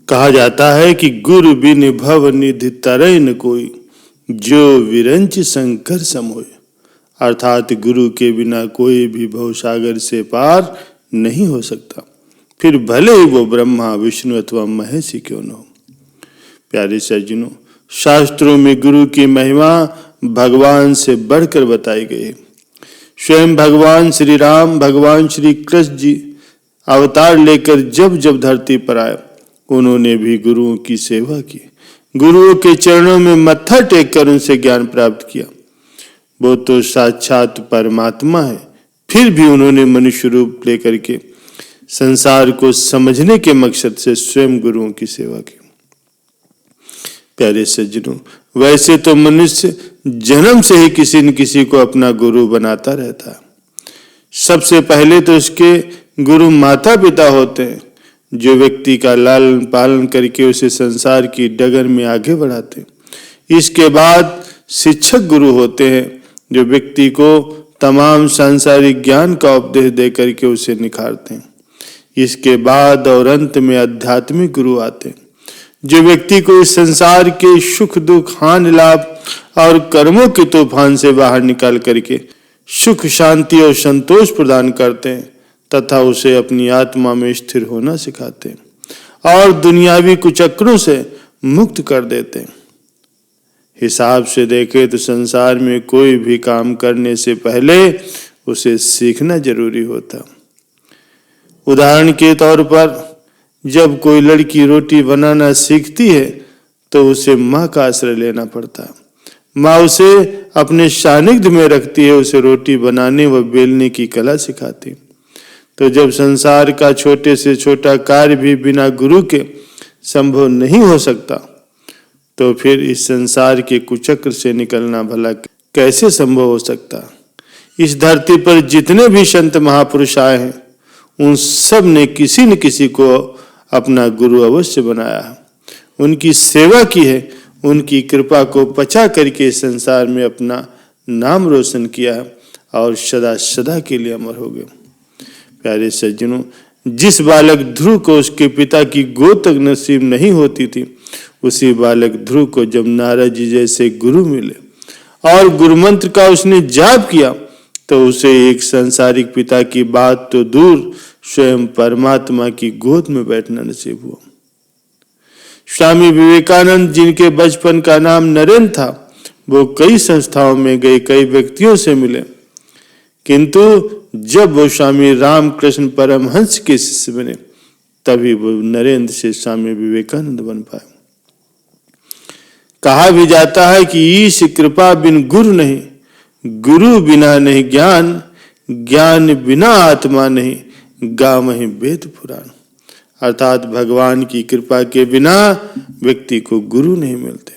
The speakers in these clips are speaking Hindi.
कहा जाता है कि गुरु बिन भव निधि तरय न कोई, जो विरंच शंकर सम होय। अर्थात गुरु के बिना कोई भी भवसागर से पार नहीं हो सकता, फिर भले ही वो ब्रह्मा विष्णु अथवा महेश ही क्यों न हो। प्यारे सज्जनों, शास्त्रों में गुरु की महिमा भगवान से बढ़कर बताई गई है। स्वयं भगवान श्री राम, भगवान श्री कृष्ण जी अवतार लेकर जब जब धरती पर आए, उन्होंने भी गुरुओं की सेवा की, गुरुओं के चरणों में मत्था टेक कर उनसे ज्ञान प्राप्त किया। वो तो साक्षात परमात्मा है, फिर भी उन्होंने मनुष्य रूप लेकर के संसार को समझने के मकसद से स्वयं गुरुओं की सेवा की। प्यारे सज्जनों, वैसे तो मनुष्य जन्म से ही किसी न किसी को अपना गुरु बनाता रहता है। सबसे पहले तो उसके गुरु माता पिता होते हैं, जो व्यक्ति का लालन पालन करके उसे संसार की डगर में आगे बढ़ाते हैं। इसके बाद शिक्षक गुरु होते हैं, जो व्यक्ति को तमाम सांसारिक ज्ञान का उपदेश दे करके उसे निखारते हैं। इसके बाद और अंत में आध्यात्मिक गुरु आते हैं, जो व्यक्ति को इस संसार के सुख दुख हानि लाभ और कर्मों के तूफान से बाहर निकाल करके सुख शांति और संतोष प्रदान करते हैं तथा उसे अपनी आत्मा में स्थिर होना सिखाते हैं और दुनियावी कुचक्रों से मुक्त कर देते हैं। हिसाब से देखें तो संसार में कोई भी काम करने से पहले उसे सीखना जरूरी होता। उदाहरण के तौर पर जब कोई लड़की रोटी बनाना सीखती है तो उसे माँ का आश्रय लेना पड़ता है। माँ उसे अपने सानिध्य में रखती है, उसे रोटी बनाने व बेलने की कला सिखाती। तो जब संसार का छोटे से छोटा कार्य भी बिना गुरु के संभव नहीं हो सकता, तो फिर इस संसार के कुचक्र से निकलना भला कैसे संभव हो सकता। इस धरती पर जितने भी संत महापुरुष आए हैं, उन सब ने किसी न किसी को अपना गुरु अवश्य बनाया है, उनकी सेवा की है, उनकी कृपा को पचा करके संसार में अपना नाम रोशन किया है और सदा सदा के लिए अमर हो गए। प्यारे सज्जनों, जिस बालक ध्रुव को उसके पिता की गोद तक नसीब नहीं होती थी, उसी बालक ध्रुव को जब नारद जी जैसे गुरु मिले और गुरु मंत्र का उसने जाप किया, तो उसे एक सांसारिक पिता की बात तो दूर स्वयं परमात्मा की गोद में बैठना नसीब हुआ। स्वामी विवेकानंद, जिनके बचपन का नाम नरेंद्र था, वो कई संस्थाओं में गए, कई व्यक्तियों से मिले, किंतु जब वो स्वामी रामकृष्ण परमहंस के शिष्य बने, तभी वो नरेंद्र से स्वामी विवेकानंद बन पाए। कहा भी जाता है कि ईश कृपा बिन गुरु नहीं, गुरु बिना नहीं ज्ञान, ज्ञान बिना आत्मा नहीं, गावहीं वेद पुराण। अर्थात भगवान की कृपा के बिना व्यक्ति को गुरु नहीं मिलते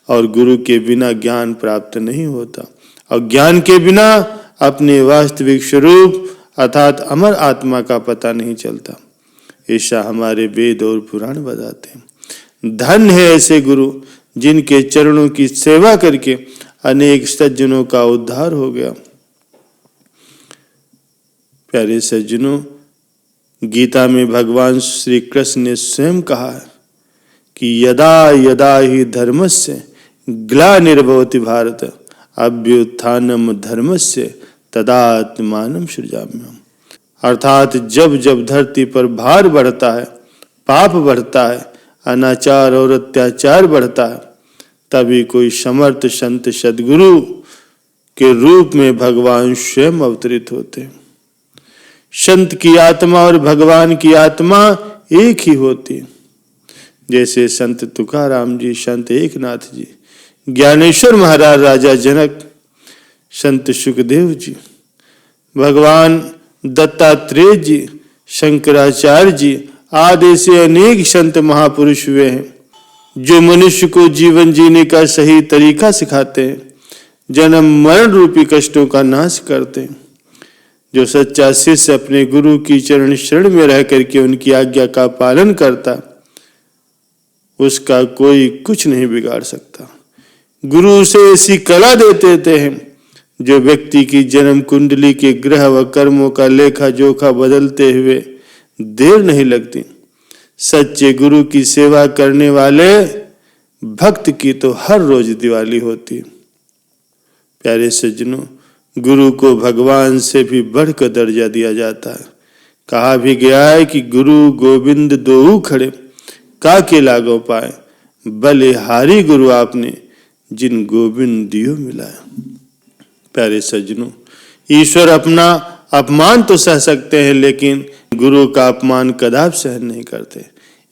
और गुरु के बिना ज्ञान प्राप्त नहीं होता और ज्ञान के बिना अपने वास्तविक स्वरूप अर्थात अमर आत्मा का पता नहीं चलता। ऐसा हमारे वेद और पुराण बताते हैं। धन्य है ऐसे गुरु जिनके चरणों की सेवा करके अनेक सज्जनों का उद्धार हो गया। प्यारे सज्जनों, गीता में भगवान श्री कृष्ण ने स्वयं कहा है कि यदा यदा ही धर्मस्य ग्लानिर्भवति भारत अभ्युत्थानम धर्मस्य तदात्मानं सृजाम्यहम्। अर्थात जब जब धरती पर भार बढ़ता है, पाप बढ़ता है, अनाचार और अत्याचार बढ़ता है, तभी कोई समर्थ संत सद्गुरु के रूप में भगवान स्वयं अवतरित होते हैं। संत की आत्मा और भगवान की आत्मा एक ही होती है। जैसे संत तुकाराम जी, संत एकनाथ जी, ज्ञानेश्वर महाराज, राजा जनक, संत सुखदेव जी, भगवान दत्तात्रेय जी, शंकराचार्य जी आदि से अनेक संत महापुरुष हुए हैं, जो मनुष्य को जीवन जीने का सही तरीका सिखाते हैं, जन्म मरण रूपी कष्टों का नाश करते हैं। जो सच्चा शिष्य अपने गुरु की चरण शरण में रह करके उनकी आज्ञा का पालन करता, उसका कोई कुछ नहीं बिगाड़ सकता। गुरु उसे ऐसी कला देते हैं जो व्यक्ति की जन्म कुंडली के ग्रह व कर्मों का लेखा जोखा बदलते हुए देर नहीं लगती। सच्चे गुरु की सेवा करने वाले भक्त की तो हर रोज दिवाली होती है। प्यारे सज्जनों, गुरु को भगवान से भी बढ़कर दर्जा दिया जाता है। कहा भी गया है कि गुरु गोविंद दोऊ खड़े, काके लागो पाए, बलिहारी गुरु आपने, जिन गोविंद दियो मिलाया। प्यारे सज्जनों, ईश्वर अपना अपमान तो सह सकते हैं, लेकिन गुरु का अपमान कदापि सहन नहीं करते।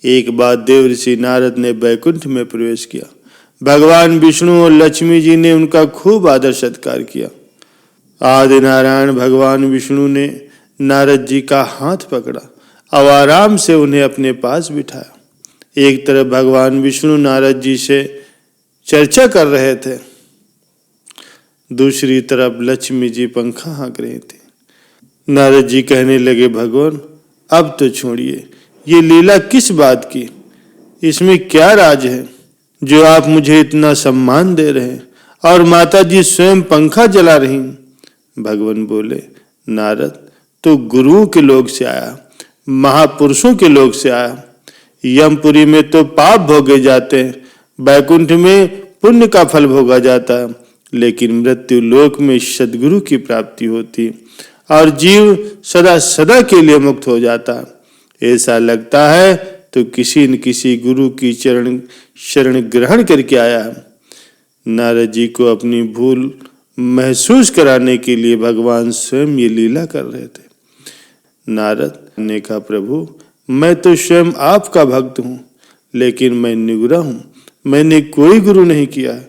एक बार देव ऋषि नारद ने बैकुंठ में प्रवेश किया। भगवान विष्णु और लक्ष्मी जी ने उनका खूब आदर सत्कार किया। आदि नारायण भगवान विष्णु ने नारद जी का हाथ पकड़ा और आराम से उन्हें अपने पास बिठाया। एक तरफ भगवान विष्णु नारद जी से चर्चा कर रहे थे, दूसरी तरफ लक्ष्मी जी पंखा हाँक रही थी। नारद जी कहने लगे, भगवान अब तो छोड़िए, ये लीला किस बात की, इसमें क्या राज है जो आप मुझे इतना सम्मान दे रहे हैं और माता जी स्वयं पंखा जला रही। भगवान बोले, नारद तो गुरुओं के लोग से आया, महापुरुषों के लोग से आया। यमपुरी में तो पाप भोगे जाते हैं, बैकुंठ में पुण्य का फल भोगा जाता है, लेकिन मृत्यु लोक में सद्गुरु की प्राप्ति होती और जीव सदा सदा के लिए मुक्त हो जाता। ऐसा लगता है तो किसी न किसी गुरु की शरण ग्रहण करके आया। नारद जी को अपनी भूल महसूस कराने के लिए भगवान स्वयं ये लीला कर रहे थे। नारद ने कहा, प्रभु मैं तो स्वयं आपका भक्त हूँ, लेकिन मैं निगुरा हूँ, मैंने कोई गुरु नहीं किया है।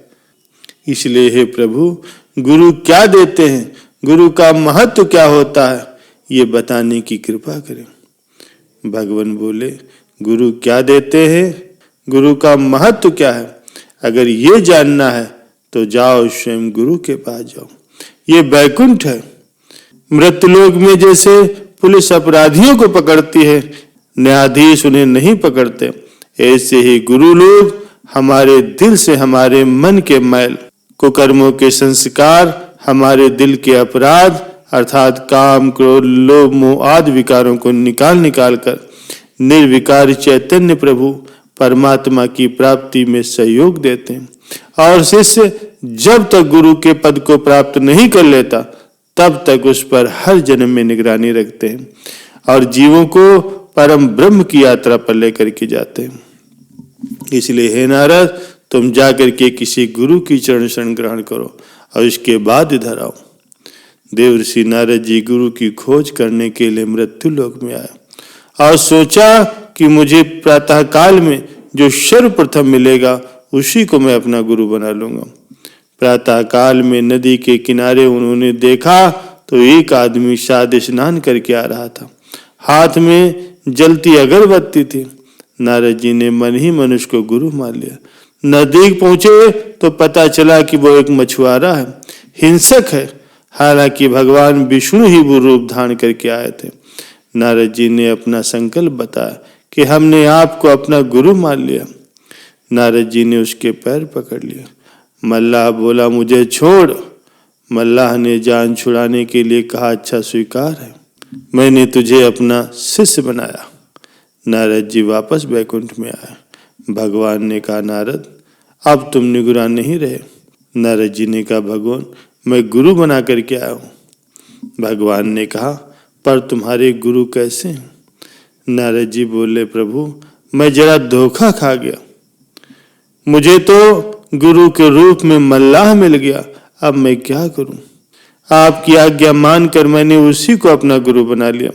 इसलिए हे प्रभु, गुरु क्या देते हैं, गुरु का महत्व क्या होता है, ये बताने की कृपा करें। भगवान बोले, गुरु क्या देते हैं, गुरु का महत्व क्या है, अगर ये जानना है तो जाओ स्वयं गुरु के पास जाओ। ये बैकुंठ है। मृत्युलोक में जैसे पुलिस अपराधियों को पकड़ती है, न्यायाधीश उन्हें नहीं पकड़ते, ऐसे ही गुरु लोग हमारे दिल से हमारे मन के मैल, कुकर्मों के संस्कार, हमारे दिल के अपराध अर्थात काम, क्रोध, लोभ, मोह आदि विकारों को निकाल कर निर्विकार चैतन्य प्रभु परमात्मा की प्राप्ति में सहयोग देते हैं। और शिष्य जब तक गुरु के पद को प्राप्त नहीं कर लेता, तब तक उस पर हर जन्म में निगरानी रखते हैं और जीवों को परम ब्रह्म की यात्रा पर लेकर के जाते हैं। इसलिए हे नारद, तुम जाकर के किसी गुरु की चरण शरण ग्रहण करो और इसके बाद इधर आओ। देव ऋषि नारद जी गुरु की खोज करने के लिए मृत्यु लोक में आया और सोचा कि मुझे प्रातः काल में जो सर्वप्रथम मिलेगा उसी को मैं अपना गुरु बना लूंगा। प्रातः काल में नदी के किनारे उन्होंने देखा तो एक आदमी शादी स्नान करके आ रहा था, हाथ में जलती अगरबत्ती थी। नारद जी ने मन ही मन उसको गुरु मान लिया। नजदीक पहुंचे तो पता चला कि वो एक मछुआरा है, हिंसक है। हालांकि भगवान विष्णु ही वो रूप धारण करके आए थे। नारद जी ने अपना संकल्प बताया कि हमने आपको अपना गुरु मान लिया। नारद जी ने उसके पैर पकड़ लिया। मल्लाह बोला, मुझे छोड़। मल्लाह ने जान छुड़ाने के लिए कहा, अच्छा स्वीकार है, मैंने तुझे अपना शिष्य बनाया। नारद जी वापस बैकुंठ में आए। भगवान ने कहा, नारद अब तुम निगुरा नहीं रहे। नारद जी ने कहा, भगवान मैं गुरु बना करके आया हूँ। भगवान ने कहा, पर तुम्हारे गुरु कैसे हैं? नारद जी बोले, प्रभु मैं जरा धोखा खा गया, मुझे तो गुरु के रूप में मल्लाह मिल गया, अब मैं क्या करूं? आपकी आज्ञा मानकर मैंने उसी को अपना गुरु बना लिया।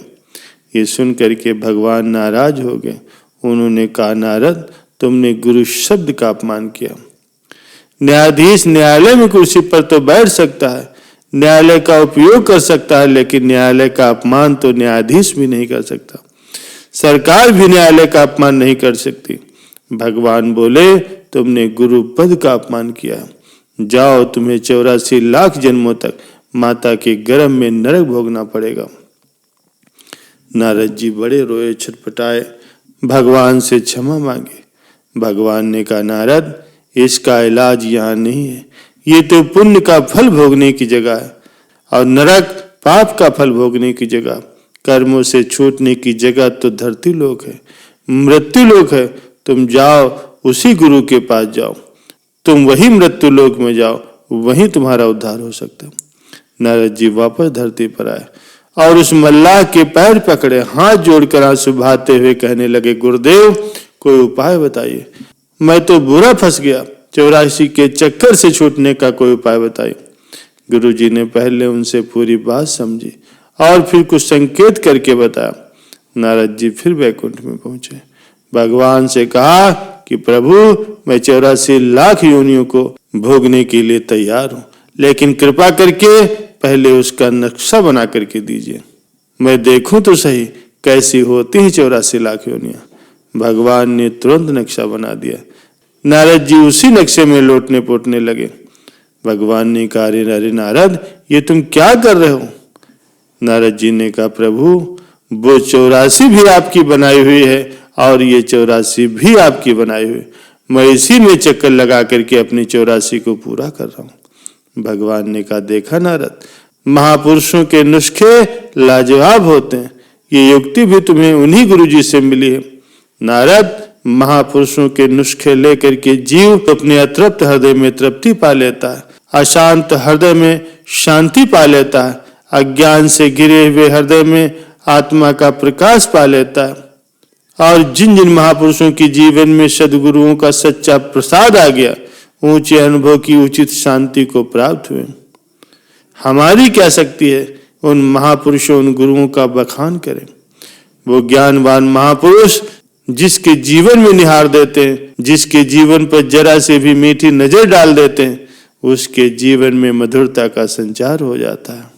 ये सुन करके भगवान नाराज हो गए। उन्होंने कहा, नारद तुमने गुरु शब्द का अपमान किया। न्यायाधीश न्यायालय में कुर्सी पर तो बैठ सकता है, न्यायालय का उपयोग कर सकता है, लेकिन न्यायालय का अपमान तो न्यायाधीश भी नहीं कर सकता। सरकार भी न्यायालय का अपमान नहीं कर सकती। भगवान बोले, तुमने गुरु पद का अपमान किया, जाओ तुम्हें 84 लाख जन्मों तक माता के गर्भ में नरक भोगना पड़ेगा। नारद जी बड़े रोए, छटपटाए, भगवान से क्षमा मांगे। भगवान ने कहा, नारद इसका इलाज यहाँ नहीं है, ये तो पुण्य का फल भोगने की जगह है और नरक पाप का फल भोगने की जगह, कर्मों से छूटने की जगह तो धरती लोक है। मृत्यु लोक है, तुम जाओ उसी गुरु के पास जाओ, तुम वही मृत्यु लोक में जाओ, वहीं तुम्हारा उद्धार हो सकता है। नारद जी वापस धरती पर आए और उस मल्लाह के पैर पकड़े, हाथ जोड़कर आंसू बहाते हुए कहने लगे, गुरुदेव कोई उपाय बताइए, मैं तो बुरा फंस गया, 84 के चक्कर से छूटने का कोई उपाय बताइए। गुरु जी ने पहले उनसे पूरी बात समझी और फिर कुछ संकेत करके बताया। नारद जी फिर वैकुंठ में पहुंचे, भगवान से कहा कि प्रभु मैं 84 लाख योनियों को भोगने के लिए तैयार हूं, लेकिन कृपा करके पहले उसका नक्शा बना करके दीजिए, मैं देखूं तो सही कैसी होती हैं 84 लाख योनियां। भगवान ने तुरंत नक्शा बना दिया। नारद जी उसी नक्शे में लौटने पोटने लगे। भगवान ने कहा, अरे नारद ये तुम क्या कर रहे हो? नारद जी ने कहा, प्रभु वो 84 भी आपकी बनाई हुई है और ये 84 भी आपकी बनाई हुई, मैं इसी में चक्कर लगा करके अपनी 84 को पूरा कर रहा हूं। भगवान ने कहा, देखा नारद, महापुरुषों के नुस्खे लाजवाब होते हैं, ये युक्ति भी तुम्हें उन्हीं गुरुजी से मिली है। नारद, महापुरुषों के नुस्खे लेकर के जीव अपने अतृप्त हृदय में तृप्ति पा लेता है, अशांत हृदय में शांति पा लेता है, अज्ञान से घिरे हुए हृदय में आत्मा का प्रकाश पा लेता है। और जिन जिन महापुरुषों के जीवन में सद्गुरुओं का सच्चा प्रसाद आ गया, ऊंचे अनुभव की उचित शांति को प्राप्त हुए। हमारी क्या शक्ति है उन महापुरुषों, उन गुरुओं का बखान करें। वो ज्ञानवान महापुरुष जिसके जीवन में निहार देते हैं, जिसके जीवन पर जरा से भी मीठी नजर डाल देते हैं, उसके जीवन में मधुरता का संचार हो जाता है।